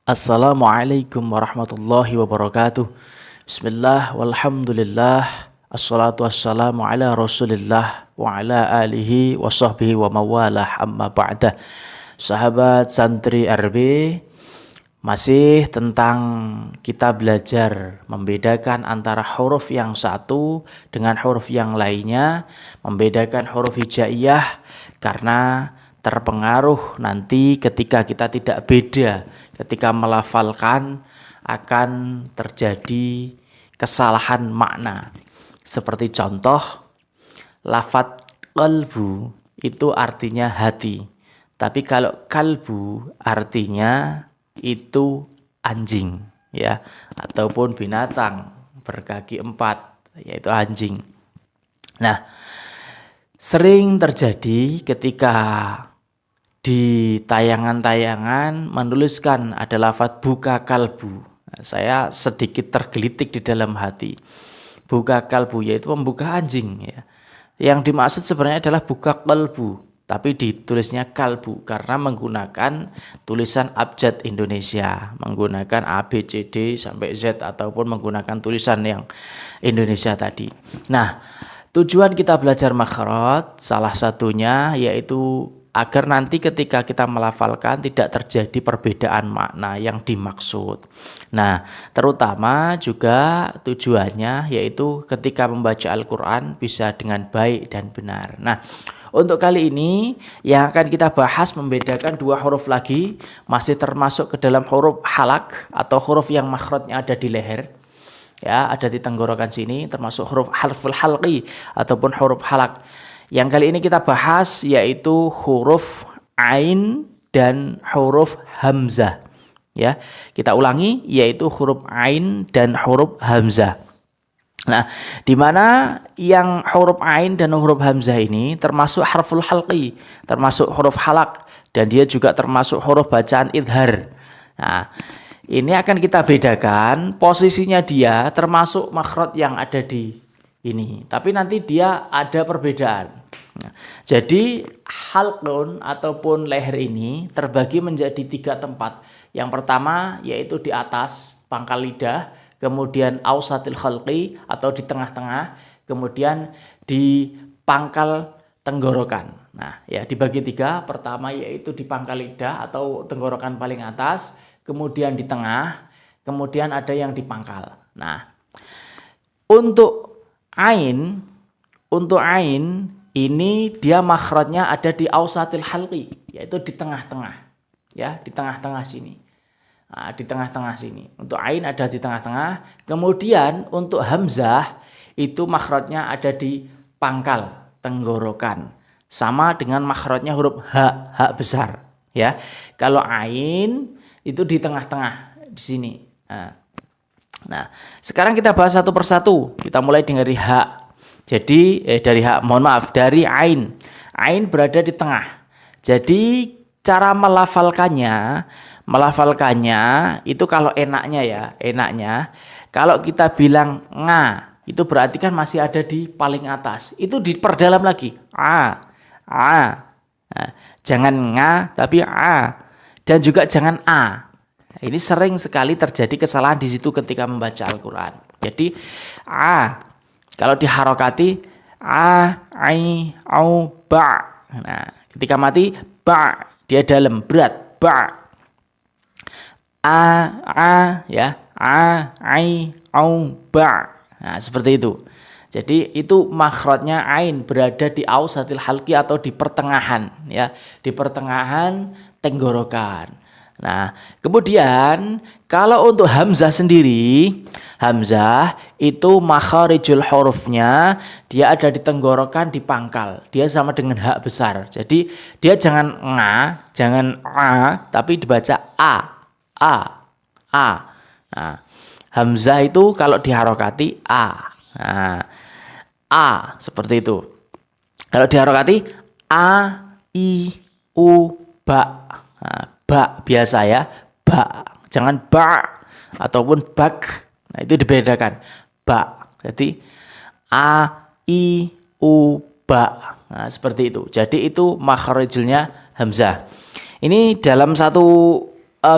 Assalamualaikum warahmatullahi wabarakatuh. Bismillah walhamdulillah. Assalatu wassalamu ala rasulillah wa ala alihi wa sahbihi wa mawalah amma ba'dah. Sahabat santri RB, masih tentang kita belajar membedakan antara huruf yang satu dengan huruf yang lainnya, membedakan huruf hijaiyah karena terpengaruh nanti ketika kita tidak beda, ketika melafalkan akan terjadi kesalahan makna. Seperti contoh, lafadz qalbu itu artinya hati. Tapi kalau kalbu artinya itu anjing, ya, ataupun binatang berkaki 4, yaitu anjing. Nah, sering terjadi ketika di tayangan-tayangan menuliskan ada lafadz buka kalbu. Saya sedikit tergelitik di dalam hati. Buka kalbu yaitu membuka anjing, ya. Yang dimaksud sebenarnya adalah buka kalbu, tapi ditulisnya kalbu karena menggunakan tulisan abjad Indonesia, menggunakan A, B, C, D sampai Z ataupun menggunakan tulisan yang Indonesia tadi. Nah, tujuan kita belajar makhraj salah satunya yaitu agar nanti ketika kita melafalkan tidak terjadi perbedaan makna yang dimaksud. Nah, terutama juga tujuannya yaitu ketika membaca Al-Quran bisa dengan baik dan benar. Nah, untuk kali ini yang akan kita bahas membedakan dua huruf lagi, masih termasuk ke dalam huruf halak atau huruf yang makhrajnya ada di leher. Ya, ada di tenggorokan sini, termasuk huruf harful halqi ataupun huruf halak. Yang kali ini kita bahas yaitu huruf ain dan huruf hamzah. Ya, kita ulangi yaitu huruf ain dan huruf hamzah. Nah, di mana yang huruf ain dan huruf hamzah ini termasuk harful halqi, termasuk huruf halak, dan dia juga termasuk huruf bacaan idhar. Nah, ini akan kita bedakan posisinya dia termasuk makhraj yang ada di ini, tapi nanti dia ada perbedaan. Nah, jadi halqun ataupun leher ini terbagi menjadi 3 tempat. Yang pertama yaitu di atas pangkal lidah, kemudian ausatil khalqi atau di tengah-tengah, kemudian di pangkal tenggorokan. Nah, ya dibagi 3. Pertama yaitu di pangkal lidah atau tenggorokan paling atas, kemudian di tengah, kemudian ada yang di pangkal. Nah, untuk ain ini dia makhrajnya ada di ausatil halqi, yaitu di tengah-tengah, ya, di tengah-tengah sini. Nah, di tengah-tengah sini. Untuk ain ada di tengah-tengah. Kemudian untuk hamzah itu makhrajnya ada di pangkal tenggorokan. Sama dengan makhrajnya huruf h besar, ya. Kalau ain itu di tengah-tengah di sini. Nah, sekarang kita bahas satu persatu. Kita mulai dari H. Jadi dari ain. Ain berada di tengah. Jadi cara melafalkannya itu kalau enaknya kalau kita bilang nga, itu berarti kan masih ada di paling atas. Itu diperdalam lagi. Nah, jangan nga tapi a. Dan juga jangan a. Ini sering sekali terjadi kesalahan di situ ketika membaca Al-Quran. Jadi kalau diharokati ai, au, ba. Nah, ketika mati ba, dia dalam berat ba. Ya, ai, au, ba. Nah, seperti itu. Jadi itu makhrajnya ain berada di ausatil halqi atau di pertengahan, ya, di pertengahan tenggorokan. Nah, kemudian kalau untuk hamzah sendiri, hamzah itu makharijul hurufnya dia ada di tenggorokan di pangkal. Dia sama dengan h besar. Jadi dia jangan nga, jangan a, tapi dibaca a. Nah, hamzah itu kalau diharokati a. Nah, a seperti itu. Kalau diharokati a, i, u, ba. Nah, ba biasa ya, ba. Jangan ba ataupun bak. Nah, itu dibedakan. Ba. Jadi a, i, u, ba. Nah, seperti itu. Jadi itu makharijulnya hamzah. Ini dalam satu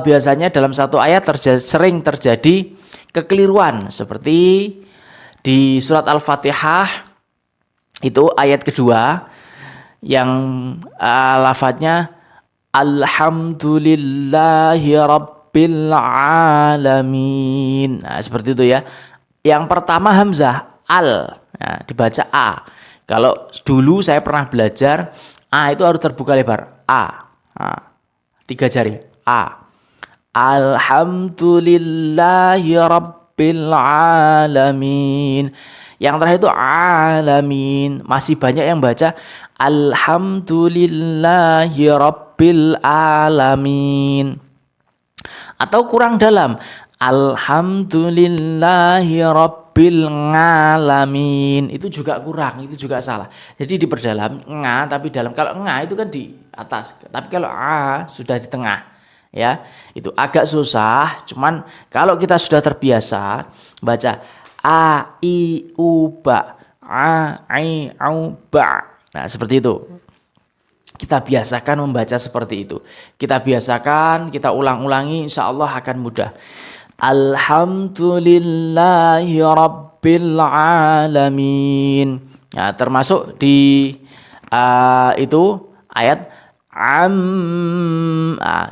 biasanya dalam satu ayat sering terjadi kekeliruan seperti di surat Al-Fatihah itu ayat kedua yang lafadznya Alhamdulillahi Rabbil Alamin. Nah, seperti itu ya. Yang pertama hamzah al, nah, dibaca a. Kalau dulu saya pernah belajar a itu harus terbuka lebar a. Nah, 3 jari a. Alhamdulillahi Rabbil Alamin. Yang terakhir itu alamin. Masih banyak yang baca Alhamdulillahi Rabbil Alamin. Atau kurang dalam Alhamdulillahi Rabbil Alamin. Itu juga kurang, itu juga salah. Jadi diperdalam nga, tapi dalam. Kalau nga itu kan di atas, tapi kalau a sudah di tengah. Ya, itu agak susah. Cuman kalau kita sudah terbiasa baca a i u ba, a i au ba. Nah, seperti itu. Kita biasakan membaca seperti itu. Kita biasakan, kita ulang-ulangi, insya Allah akan mudah. Alhamdulillahi Rabbil Alamin. Nah, termasuk di itu ayat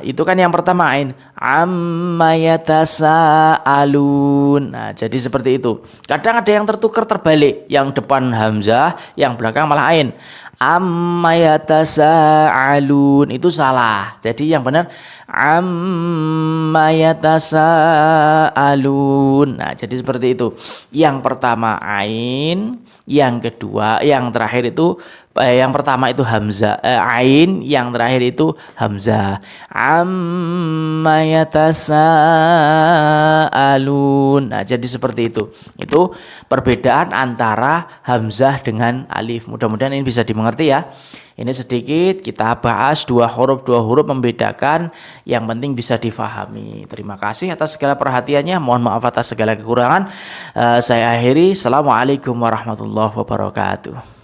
itu kan yang pertama ain amma yatasaalun. Nah, jadi seperti itu. Kadang ada yang tertukar terbalik, yang depan hamzah, yang belakang malah ain. Amma yatasaalun itu salah. Jadi yang benar amma yatasaalun. Nah, jadi seperti itu. Yang pertama ain, yang kedua, yang terakhir itu yang pertama itu hamzah ain, yang terakhir itu hamzah. Amma yatasaalun. Nah, jadi seperti itu. Itu perbedaan antara hamzah dengan alif. Mudah-mudahan ini bisa dimengerti ya. Ini sedikit kita bahas dua huruf membedakan, yang penting bisa difahami. Terima kasih atas segala perhatiannya. Mohon maaf atas segala kekurangan. Saya akhiri. Assalamualaikum warahmatullahi wabarakatuh.